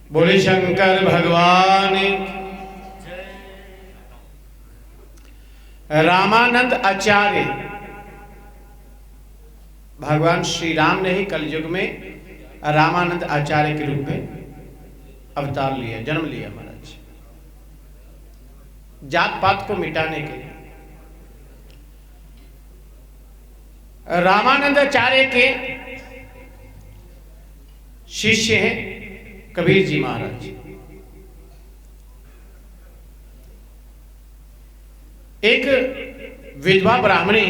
बोले शंकर भगवान। रामानंद आचार्य भगवान श्री राम ने ही कलयुग में रामानंद आचार्य के रूप में अवतार लिया, जन्म लिया महाराज, जात पात को मिटाने के लिए। रामानंद आचार्य के शिष्य हैं कबीर जी महाराज। एक विधवा ब्राह्मणी,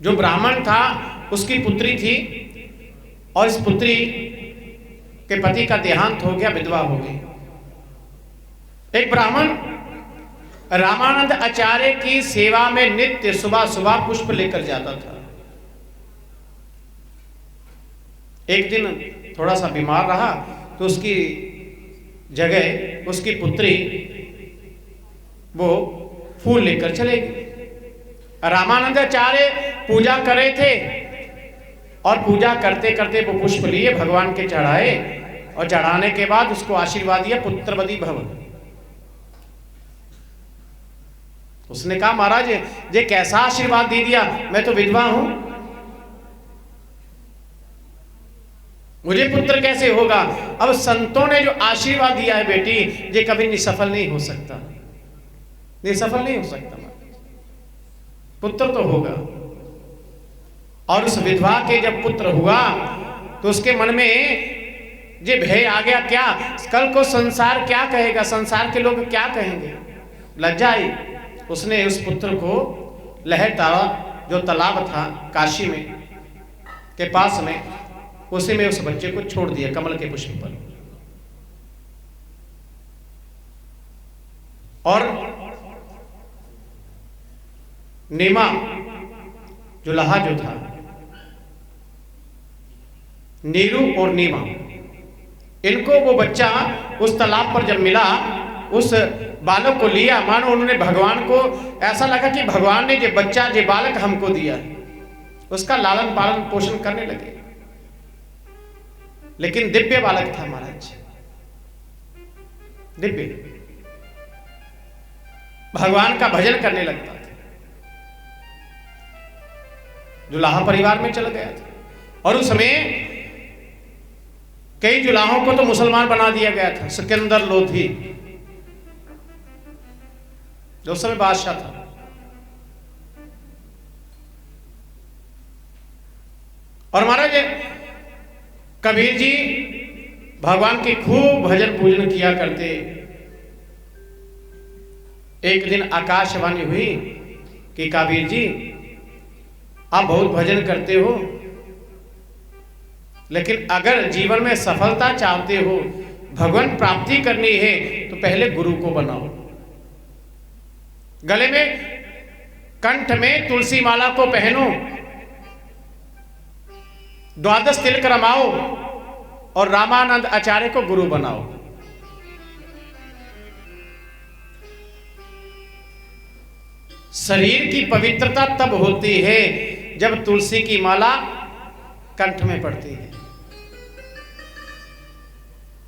जो ब्राह्मण था उसकी पुत्री थी, और इस पुत्री के पति का देहांत हो गया, विधवा हो गई। एक ब्राह्मण रामानंद आचार्य की सेवा में नित्य सुबह सुबह पुष्प लेकर जाता था। एक दिन थोड़ा सा बीमार रहा तो उसकी जगह उसकी पुत्री वो फूल लेकर चले गई। रामानंद आचार्य पूजा कर रहे थे और पूजा करते करते वो पुष्प लिए, भगवान के चढ़ाए, और चढ़ाने के बाद उसको आशीर्वाद दिया, पुत्रवती भव। उसने कहा महाराज ये कैसा आशीर्वाद दे दिया, मैं तो विधवा हूं, मुझे पुत्र कैसे होगा। अब संतों ने जो आशीर्वाद दिया है बेटी, ये कभी निसफल नहीं हो सकता, निसफल नहीं हो सकता, पुत्र तो होगा। और उस विधवा के जब पुत्र हुआ तो उसके मन में ये भय आ गया, क्या कल को संसार क्या कहेगा, संसार के लोग क्या कहेंगे, लज्जा आई। उसने उस पुत्र को लहर तारा जो तालाब था काशी में के पास में, उसी में उस बच्चे को छोड़ दिया कमल के पुष्प पर। और नीमा जुलाहा जो था, नीरू और नीमा, इनको वो बच्चा उस तालाब पर जब मिला, उस बालक को लिया, मानो उन्होंने भगवान को, ऐसा लगा कि भगवान ने ये बच्चा ये बालक हमको दिया, उसका लालन पालन पोषण करने लगे। लेकिन दिव्य बालक था महाराज, दिव्य, भगवान का भजन करने लगता था। जुलाहा परिवार में चल गया था, और उस समय कई जुलाहों को तो मुसलमान बना दिया गया था। सिकंदर लोधी जो उस समय बादशाह था, और महाराज कबीर जी भगवान की खूब भजन पूजन किया करते। एक दिन आकाशवाणी हुई कि कबीर जी आप बहुत भजन करते हो, लेकिन अगर जीवन में सफलता चाहते हो, भगवान प्राप्ति करनी है, तो पहले गुरु को बनाओ। गले में कंठ में तुलसी माला को पहनो, द्वादश तिलक रमाओ, और रामानंद आचार्य को गुरु बनाओ। शरीर की पवित्रता तब होती है जब तुलसी की माला कंठ में पड़ती है।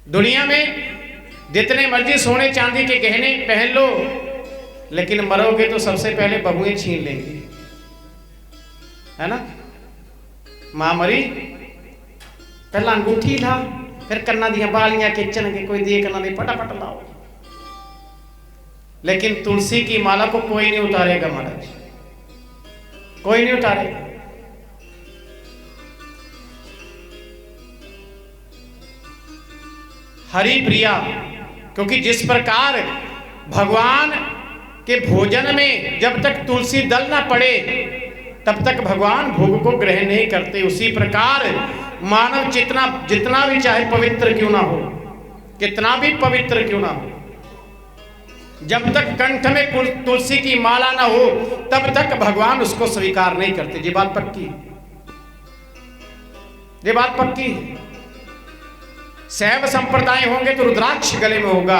दुनिया में जितने मर्जी सोने चांदी के गहने पहन लो, लेकिन मरोगे तो सबसे पहले बहुएं छीन लेंगे, है ना। मां मरी, पहला अंगूठी ला, फिर कन्ना दिया बालियां खिंचन के, कोई दिए कन्ना दे फटाफट लाओ। लेकिन तुलसी की माला को कोई नहीं उतारेगा महाराज, कोई नहीं उतारेगा। हरि प्रिया, क्योंकि जिस प्रकार भगवान के भोजन में जब तक तुलसी दल ना पड़े तब तक भगवान भोग को ग्रहण नहीं करते, उसी प्रकार मानव जितना भी चाहे पवित्र क्यों ना हो, कितना भी पवित्र क्यों ना हो, जब तक कंठ में तुलसी की माला ना हो तब तक भगवान उसको स्वीकार नहीं करते। ये बात पक्की, ये बात पक्की है। शैव संप्रदाय होंगे तो रुद्राक्ष गले में होगा,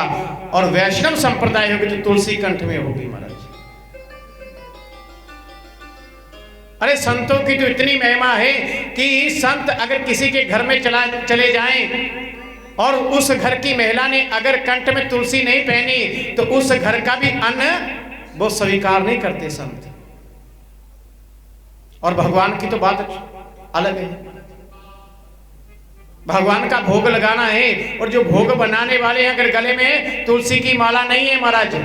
और वैष्णव संप्रदाय होगी तो तुलसी कंठ में होगी महाराज। अरे संतों की तो इतनी महिमा है कि संत अगर किसी के घर में चले जाएं और उस घर की महिला ने अगर कंठ में तुलसी नहीं पहनी तो उस घर का भी अन्न वो स्वीकार नहीं करते संत। और भगवान की तो बात अलग है। भगवान का भोग लगाना है और जो भोग बनाने वाले हैं अगर गले में तुलसी की माला नहीं है महाराज,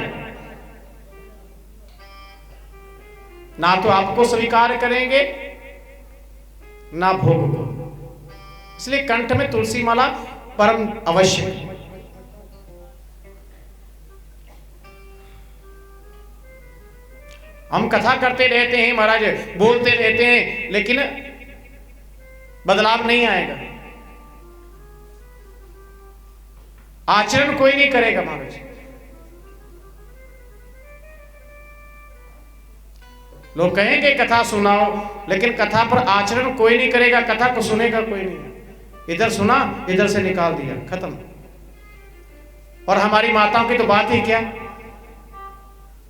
ना तो आपको स्वीकार करेंगे ना भोग को। इसलिए कंठ में तुलसी माला परम अवश्य है। हम कथा करते रहते हैं महाराज, बोलते रहते हैं, लेकिन बदलाव नहीं आएगा, आचरण कोई नहीं करेगा महाराज। लोग कहेंगे कथा सुनाओ, लेकिन कथा पर आचरण कोई नहीं करेगा, कथा को सुनेगा कोई नहीं। इधर सुना, इधर से निकाल दिया, खत्म। और हमारी माताओं की तो बात ही क्या,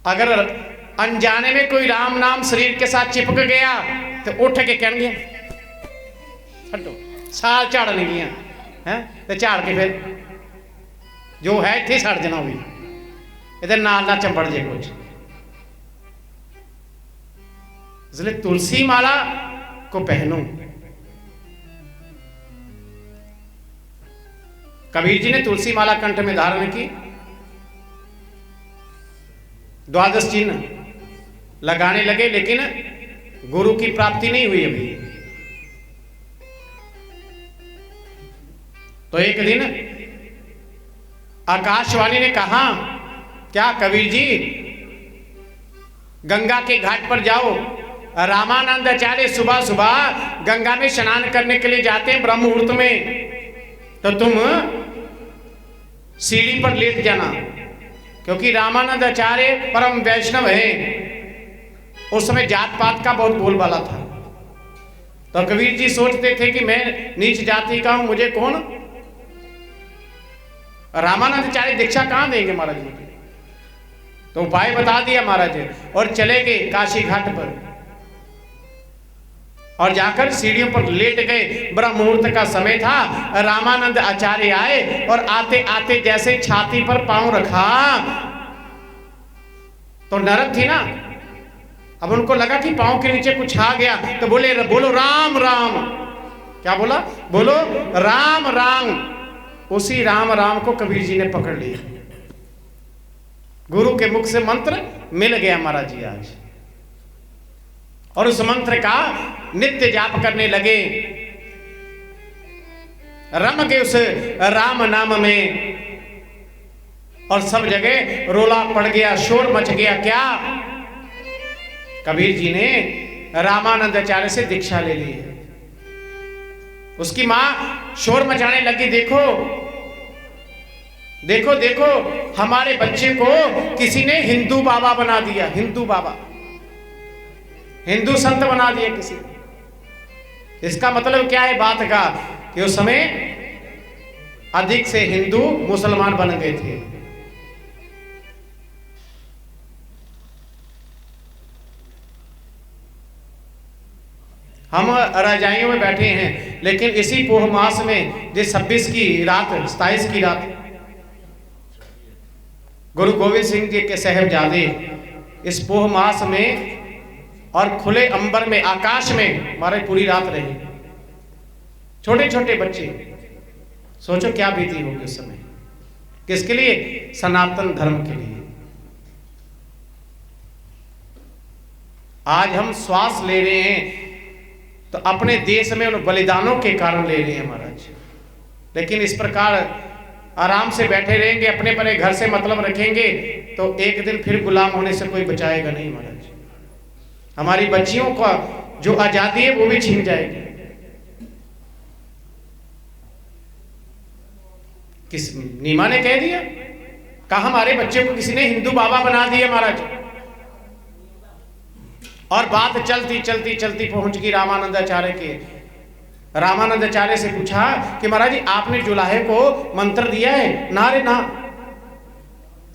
अगर अनजाने में कोई राम नाम शरीर के साथ चिपक गया तो उठ के कहेंगे छो साल झाड़न गया है, तो झाड़ के फिर जो है इतने सड़ जाना भी, इधर नाल ना चंबड़ जे कुछ। इसलिए तुलसी माला को पहनो। कबीर जी ने तुलसी माला कंठ में धारण की, द्वादश चिन्ह लगाने लगे, लेकिन गुरु की प्राप्ति नहीं हुई अभी। तो एक दिन आकाशवाणी ने कहा, क्या कबीर जी गंगा के घाट पर जाओ। रामानंद आचार्य सुबह सुबह गंगा में स्नान करने के लिए जाते हैं ब्रह्म मुहूर्त में, तो तुम सीढ़ी पर लेट जाना, क्योंकि रामानंद आचार्य परम वैष्णव है। उस समय जात पात का बहुत बोलबाला था। तो कबीर जी सोचते थे कि मैं नीच जाति का हूं, मुझे कौन रामानंद आचार्य दीक्षा कहां देंगे महाराज मुझे। तो उपाय बता दिया महाराज, और चले गए काशी घाट पर और जाकर सीढ़ियों पर लेट गए। ब्रह्म मुहूर्त का समय था। रामानंद आचार्य आए और आते आते जैसे छाती पर पांव रखा तो नरक थी ना, अब उनको लगा कि पांव के नीचे कुछ आ गया, तो बोले बोलो राम राम। क्या बोला? बोलो राम राम। उसी राम राम को कबीर जी ने पकड़ लिया। गुरु के मुख से मंत्र मिल गया महाराज जी आज, और उस मंत्र का नित्य जाप करने लगे। रम गए उस राम नाम में, और सब जगह रोला पड़ गया, शोर मच गया। क्या? कबीर जी ने रामानंद आचार्य से दीक्षा ले ली है। उसकी मां शोर मचाने लगी, देखो देखो देखो, हमारे बच्चे को किसी ने हिंदू बाबा बना दिया, हिंदू बाबा, हिंदू संत बना दिया किसी ने। इसका मतलब क्या है बात का, कि उस समय अधिक से हिंदू मुसलमान बन गए थे। हम रजाइयों में बैठे हैं, लेकिन इसी पोह मास में जो 26 की रात, 27 की रात, गुरु गोविंद सिंह जी के साहिबजादे इस पोह मास में और खुले अंबर में, आकाश में हमारे पूरी रात रहे। छोटे छोटे बच्चे, सोचो क्या बीती होगी उस समय। किसके लिए? सनातन धर्म के लिए। आज हम श्वास ले रहे हैं तो अपने देश में उन बलिदानों के कारण ले रहे हैं महाराज। लेकिन इस प्रकार आराम से बैठे रहेंगे, अपने अपने घर से मतलब रखेंगे, तो एक दिन फिर गुलाम होने से कोई बचाएगा नहीं महाराज। हमारी बच्चियों का जो आजादी है वो भी छीन जाएगी। किस नीमा ने कह दिया, कहा हमारे बच्चे को किसी ने हिंदू बाबा बना दिया महाराज। और बात चलती चलती चलती पहुंच गई रामानंद आचार्य के। रामानंद आचार्य से पूछा कि महाराज जी आपने जुलाहे को मंत्र दिया है? ना रे ना।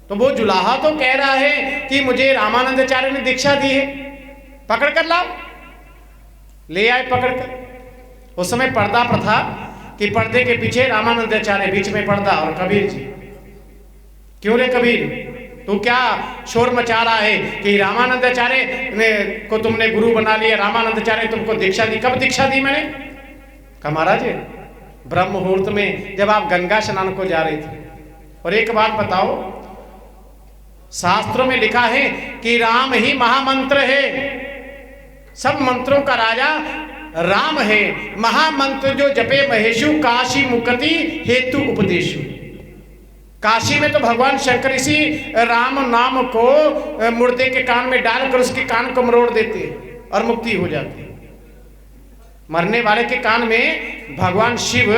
तो वो जुलाहा तो कह रहा है कि मुझे रामानंद आचार्य ने दीक्षा दी है, पकड़ कर लाओ। ले आए पकड़कर। उस समय पर्दा प्रथा कि पर्दे के पीछे रामानंदाचार्य, बीच में पर्दा और कबीर जी। क्यों रे कबीर, तू क्या शोर मचा रहा है कि रामानंदाचार्य को तुमने गुरु बना लिया, रामानंदाचार्य तुमको दीक्षा दी। कब दीक्षा दी मैंने? कहा महाराज ब्रह्म मुहूर्त में जब आप गंगा स्नान को जा रहे थे। और एक बात बताओ, शास्त्रों में लिखा है कि राम ही महामंत्र है, सब मंत्रों का राजा राम है। महामंत्र जो जपे महेशु, काशी मुक्ति हेतु उपदेशु। काशी में तो भगवान शंकर इसी राम नाम को मुर्दे के कान में डालकर उसके कान को मरोड़ देते और मुक्ति हो जाती। मरने वाले के कान में भगवान शिव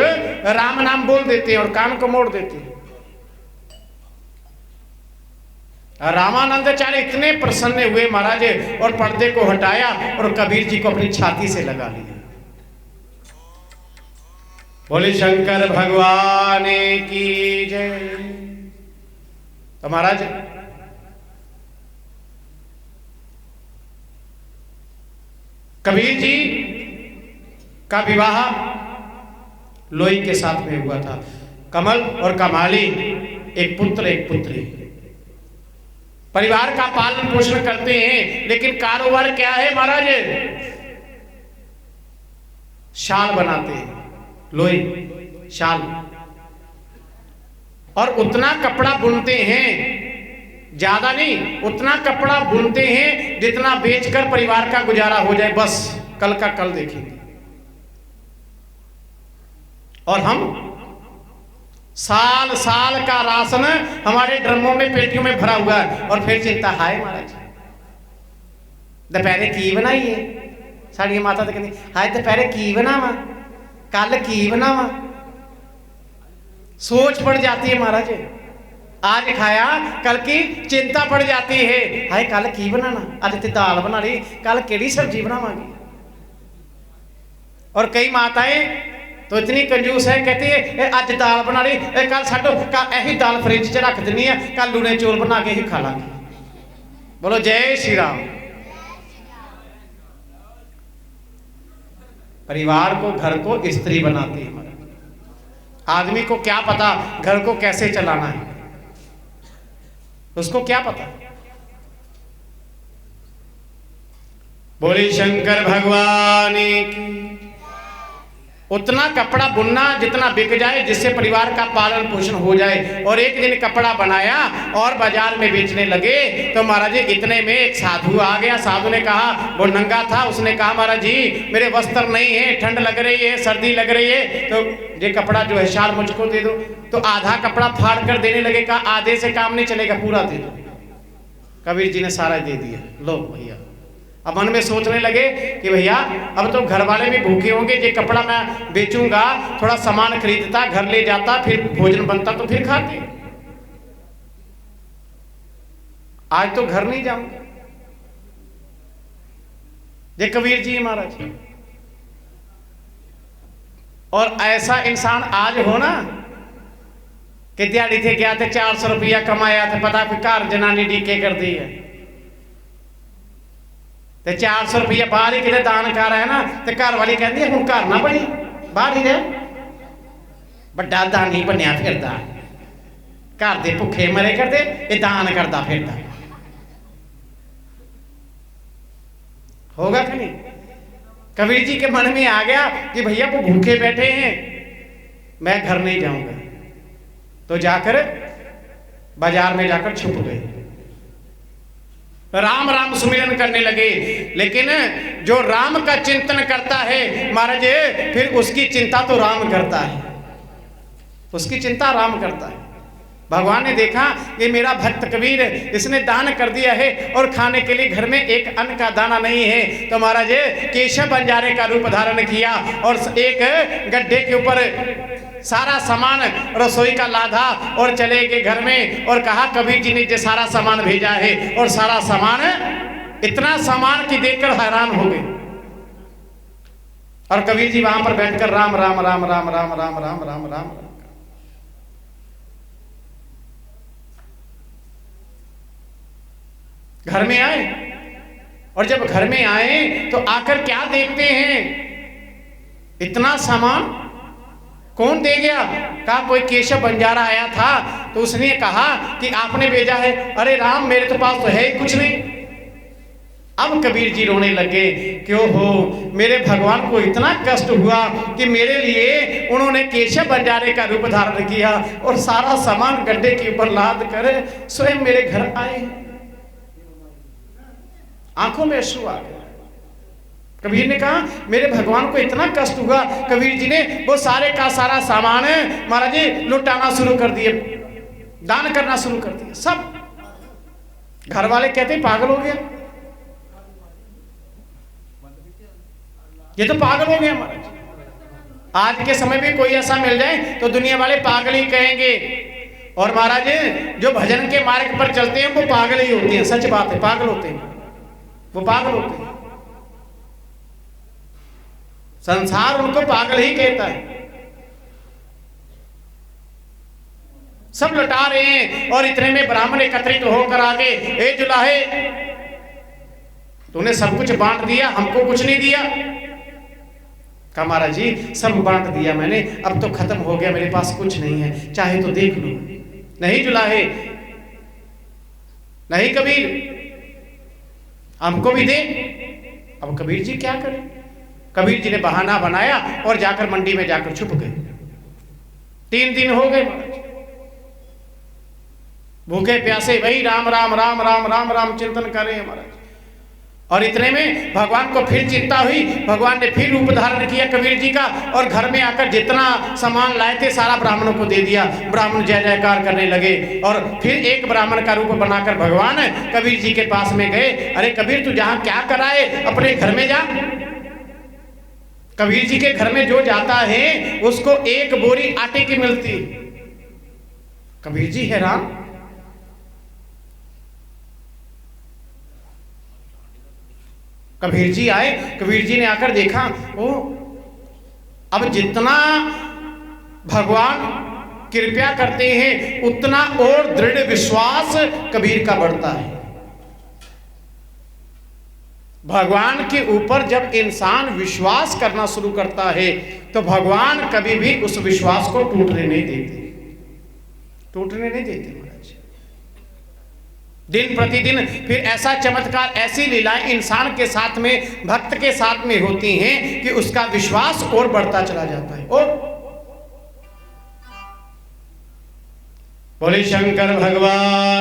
राम नाम बोल देते और कान को मोड़ देते। रामानंदाचार्य इतने प्रसन्न हुए महाराज और पर्दे को हटाया और कबीर जी को अपनी छाती से लगा लिया। बोले शंकर भगवान की जय। तो महाराज कबीर जी का विवाह लोई के साथ में हुआ था। कमल और कमाली, एक पुत्र एक पुत्री। परिवार का पालन पोषण करते हैं, लेकिन कारोबार क्या है महाराज? शाल बनाते हैं, लोई शाल, और उतना कपड़ा बुनते हैं, ज्यादा नहीं, उतना कपड़ा बुनते हैं जितना बेचकर परिवार का गुजारा हो जाए, बस कल का कल देखेंगे। और हम साल साल का राशन हमारे ड्रमों में, पेटियों में भरा हुआ है, और फिर चिंता, हाय महाराज दोपहरे की बनाइए। साड़ी माता तो कहती, हाय दोपहरे की बनावा, कल की बनावा। सोच पड़ जाती है महाराज, आज खाया कल की चिंता पड़ जाती है, हाय कल की बनाना, आज तो दाल बना रही, कल केड़ी सब्जी बनावांगी। और कई माताएं तो इतनी कंजूस है, कहती है आज दाल बना रही, कल साडो यही दाल फ्रिज च रख देनी है, कल लूने चौल बना के ही खा लांगे। बोलो जय श्री राम। परिवार को, घर को स्त्री बनाती है। आदमी को क्या पता घर को कैसे चलाना है, उसको क्या पता। बोले शंकर भगवान की। उतना कपड़ा बुनना जितना बिक जाए, जिससे परिवार का पालन पोषण हो जाए। और एक दिन कपड़ा बनाया और बाजार में बेचने लगे, तो महाराज जी इतने में एक साधु आ गया। साधु ने कहा, वो नंगा था, उसने कहा महाराज जी मेरे वस्त्र नहीं है, ठंड लग रही है, सर्दी लग रही है, तो ये कपड़ा जो है शाल मुझको दे दो। तो आधा कपड़ा फाड़ कर देने लगे, कहा आधे से काम नहीं चलेगा, पूरा दे दो। कबीर जी ने सारा दे दिया, लो भैया। अब मन में सोचने लगे कि भैया अब तो घर वाले भी भूखे होंगे, ये कपड़ा मैं बेचूंगा, थोड़ा सामान खरीदता, घर ले जाता, फिर भोजन बनता तो फिर खाते। आज तो घर नहीं जाऊंगा। ये कबीर जी महाराज। और ऐसा इंसान आज हो ना कि दिहाड़ी थे गया थे, 400 रुपया कमाया थे, पता फिर घर जनानी डीके कर दी है, तो 400 रुपया बाहर ही किते दान कर रहा है ना, तो घर वाली कहती है हूँ घर ना बनी, बाहर ही रह, बड़ा दानी बनया फिरदा, घर दे भुखे मरे करते, ये दान करता फिरदा। होगा कि नहीं? कबीर जी के मन में आ गया कि भैया वो भूखे बैठे हैं, मैं घर नहीं जाऊंगा। तो जाकर बाजार में जाकर छुप गए, राम राम सुमिरन करने लगे। लेकिन जो राम का चिंतन करता है महाराज, फिर उसकी चिंता तो राम करता है, उसकी चिंता राम करता है। भगवान ने देखा कि मेरा भक्त कबीर, इसने दान कर दिया है और खाने के लिए घर में एक अन्न का दाना नहीं है, तो महाराज केशव बंजारे का रूप धारण किया और एक गड्ढे के ऊपर सारा सामान रसोई का लाधा और चले गए घर में। और कहा कबीर जी ने जो सारा सामान भेजा है, और सारा सामान, इतना सामान कि देखकर हैरान हो गए। और कबीर जी वहां पर बैठकर राम राम राम राम राम राम राम राम राम। घर में आए, और जब घर में आए तो आकर क्या देखते हैं इतना सामान कौन दे गया? कहा कोई केशव बंजारा आया था तो उसने कहा कि आपने भेजा है। अरे राम, मेरे तो पास तो है ही कुछ नहीं। अब कबीर जी रोने लगे, क्यों हो, मेरे भगवान को इतना कष्ट हुआ कि मेरे लिए उन्होंने केशव बंजारे का रूप धारण किया और सारा सामान गड्ढे के ऊपर लाद कर स्वयं मेरे घर आए। आंखों में आंसू आ गए। कबीर ने कहा मेरे भगवान को इतना कष्ट हुआ। कबीर जी ने वो सारे का सारा सामान महाराज जी लुटाना शुरू कर दिए, दान करना शुरू कर दिया। सब घर वाले कहते पागल हो गया, ये तो पागल हो गया महाराज। आज के समय में कोई ऐसा मिल जाए तो दुनिया वाले पागल ही कहेंगे। और महाराज जो भजन के मार्ग पर चलते हैं वो पागल ही होते हैं। सच बात है, पागल होते हैं, वो पागल होते हैं। संसार उनको पागल ही कहता है। सब लुटा रहे हैं और इतने में ब्राह्मण एकत्रित होकर आगे, ए जुलाहे, तूने सब कुछ बांट दिया, हमको कुछ नहीं दिया। कहा महाराज जी सब बांट दिया मैंने, अब तो खत्म हो गया, मेरे पास कुछ नहीं है, चाहे तो देख लो। नहीं जुलाहे, नहीं कबीर, हमको भी दे। अब कबीर जी क्या करें? कबीर जी ने बहाना बनाया और जाकर मंडी में जाकर छुप गए। 3 दिन हो गए महाराज, भूखे प्यासे वही राम राम राम राम राम राम चिंतन कर रहे हैं महाराज। और इतने में भगवान को फिर चिंता हुई, भगवान ने फिर रूप धारण किया कबीर जी का और घर में आकर जितना सामान लाए थे सारा ब्राह्मणों को दे दिया। ब्राह्मण जय जयकार करने लगे और फिर एक ब्राह्मण का रूप बनाकर भगवान कबीर जी के पास में गए। अरे कबीर, तू जहां क्या कराए अपने घर में जा। कबीर जी के घर में जो जाता है उसको 1 बोरी आटे की मिलती। कबीर जी हैरान, कबीर जी आए, कबीर जी ने आकर देखा, ओ अब जितना भगवान कृपया करते हैं उतना और दृढ़ विश्वास कबीर का बढ़ता है। भगवान के ऊपर जब इंसान विश्वास करना शुरू करता है तो भगवान कभी भी उस विश्वास को टूटने नहीं देते, टूटने नहीं देते महाराज। दिन प्रतिदिन फिर ऐसा चमत्कार, ऐसी लीलाएं इंसान के साथ में, भक्त के साथ में होती हैं कि उसका विश्वास और बढ़ता चला जाता है। और बोले शंकर भगवान।